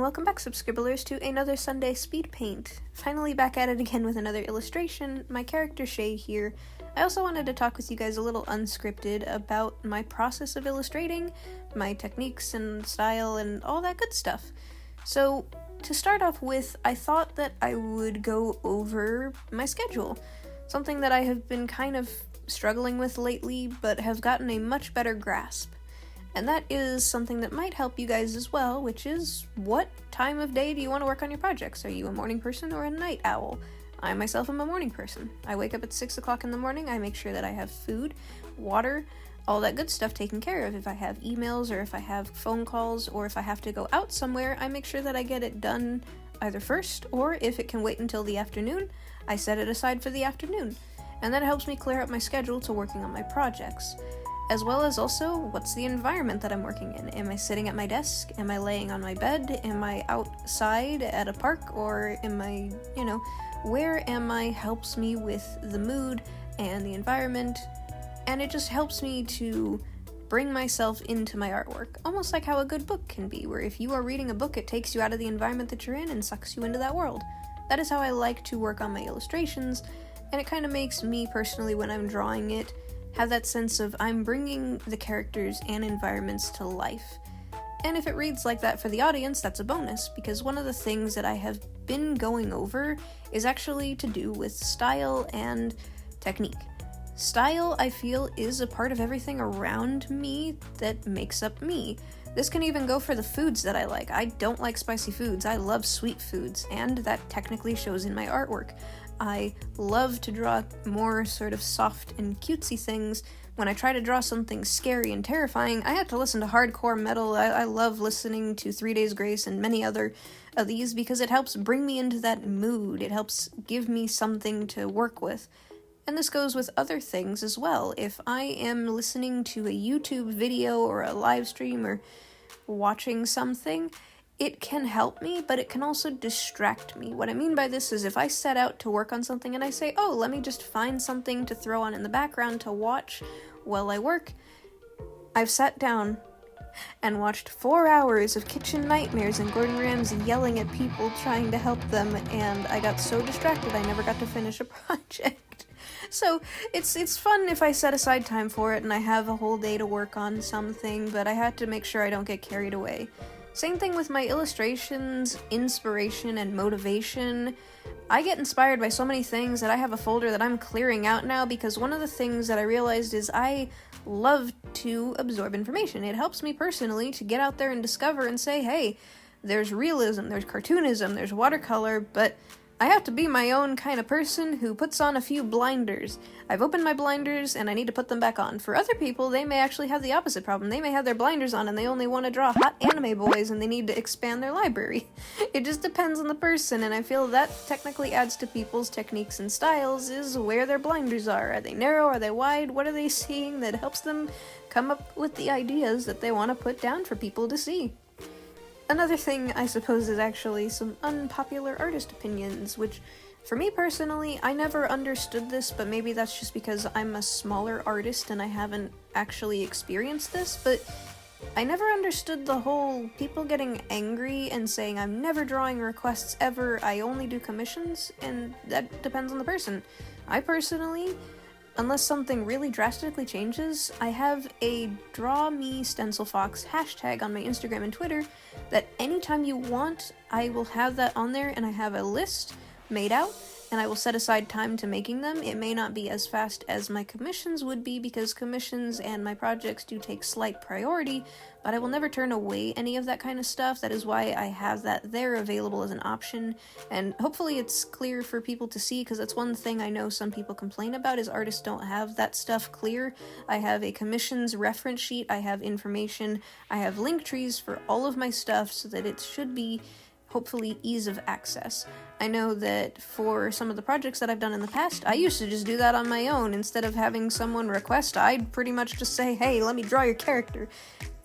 and welcome back, subscribers, to another Sunday speed paint. Finally back at it again with another illustration. My character Shay here. I also wanted to talk with you guys a little unscripted about my process of illustrating, my techniques and style and all that good stuff. So, to start off with, I thought that I would go over my schedule. Something that I have been kind of struggling with lately, but have gotten a much better grasp. And that is something that might help you guys as well, which is, what time of day do you want to work on your projects? Are you a morning person or a night owl? I myself am a morning person. I wake up at 6 o'clock in the morning, I make sure that I have food, water, all that good stuff taken care of. If I have emails or if I have phone calls or if I have to go out somewhere, I make sure that I get it done either first, or if it can wait until the afternoon, I set it aside for the afternoon. And that helps me clear up my schedule to working on my projects. As well as also, what's the environment that I'm working in? Am I sitting at my desk? Am I laying on my bed? Am I outside at a park? Or am I, where am I helps me with the mood and the environment. And it just helps me to bring myself into my artwork. Almost like how a good book can be, where if you are reading a book, it takes you out of the environment that you're in and sucks you into that world. That is how I like to work on my illustrations, and it kind of makes me personally, when I'm drawing it, have that sense of I'm bringing the characters and environments to life. And if it reads like that for the audience, that's a bonus, because one of the things that I have been going over is actually to do with style and technique. Style, I feel, is a part of everything around me that makes up me. This can even go for the foods that I like. I don't like spicy foods, I love sweet foods, and that technically shows in my artwork. I love to draw more sort of soft and cutesy things. When I try to draw something scary and terrifying, I have to listen to hardcore metal. I love listening to 3 Days Grace and many other of these because it helps bring me into that mood. It helps give me something to work with. And this goes with other things as well. If I am listening to a YouTube video or a live stream or watching something, it can help me, but it can also distract me. What I mean by this is if I set out to work on something and I say, oh, let me just find something to throw on in the background to watch while I work, I've sat down and watched 4 hours of kitchen nightmares and Gordon Ramsay yelling at people trying to help them, and I got so distracted I never got to finish a project. So it's fun if I set aside time for it and I have a whole day to work on something, but I had to make sure I don't get carried away. Same thing with my illustrations, inspiration, and motivation. I get inspired by so many things that I have a folder that I'm clearing out now, because one of the things that I realized is I love to absorb information. It helps me personally to get out there and discover and say, hey, there's realism, there's cartoonism, there's watercolor, but I have to be my own kind of person who puts on a few blinders. I've opened my blinders and I need to put them back on. For other people, they may actually have the opposite problem. They may have their blinders on and they only want to draw hot anime boys and they need to expand their library. It just depends on the person, and I feel that technically adds to people's techniques and styles is where their blinders are. Are they narrow? Are they wide? What are they seeing that helps them come up with the ideas that they want to put down for people to see? Another thing, I suppose, is actually some unpopular artist opinions, which, for me personally, I never understood this, but maybe that's just because I'm a smaller artist and I haven't actually experienced this, but I never understood the whole people getting angry and saying I'm never drawing requests ever, I only do commissions, and that depends on the person. I personally, unless something really drastically changes, I have a Draw Me Stencil Fox hashtag on my Instagram and Twitter that anytime you want, I will have that on there, and I have a list made out, and I will set aside time to making them. It may not be as fast as my commissions would be, because commissions and my projects do take slight priority, but I will never turn away any of that kind of stuff. That is why I have that there available as an option, and hopefully it's clear for people to see, because that's one thing I know some people complain about, is artists don't have that stuff clear. I have a commissions reference sheet, I have information, I have link trees for all of my stuff so that it should be hopefully ease of access. I know that for some of the projects that I've done in the past, I used to just do that on my own. Instead of having someone request, I'd pretty much just say, hey, let me draw your character.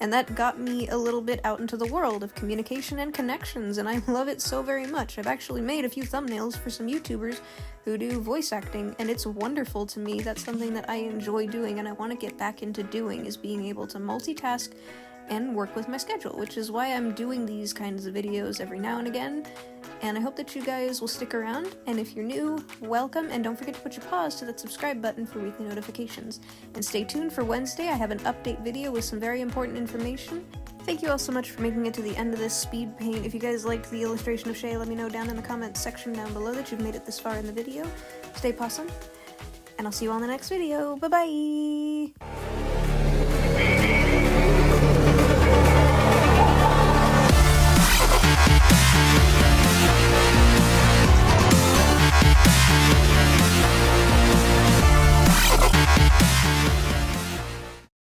And that got me a little bit out into the world of communication and connections, and I love it so very much. I've actually made a few thumbnails for some YouTubers who do voice acting, and it's wonderful to me. That's something that I enjoy doing and I want to get back into doing, is being able to multitask and work with my schedule, which is why I'm doing these kinds of videos every now and again. And I hope that you guys will stick around, and if you're new, welcome, and don't forget to put your paws to that subscribe button for weekly notifications. And stay tuned for Wednesday, I have an update video with some very important information. Thank you all so much for making it to the end of this speed paint. If you guys liked the illustration of Shay, let me know down in the comments section down below that you've made it this far in the video. Stay possum, and I'll see you all in the next video. Bye-bye!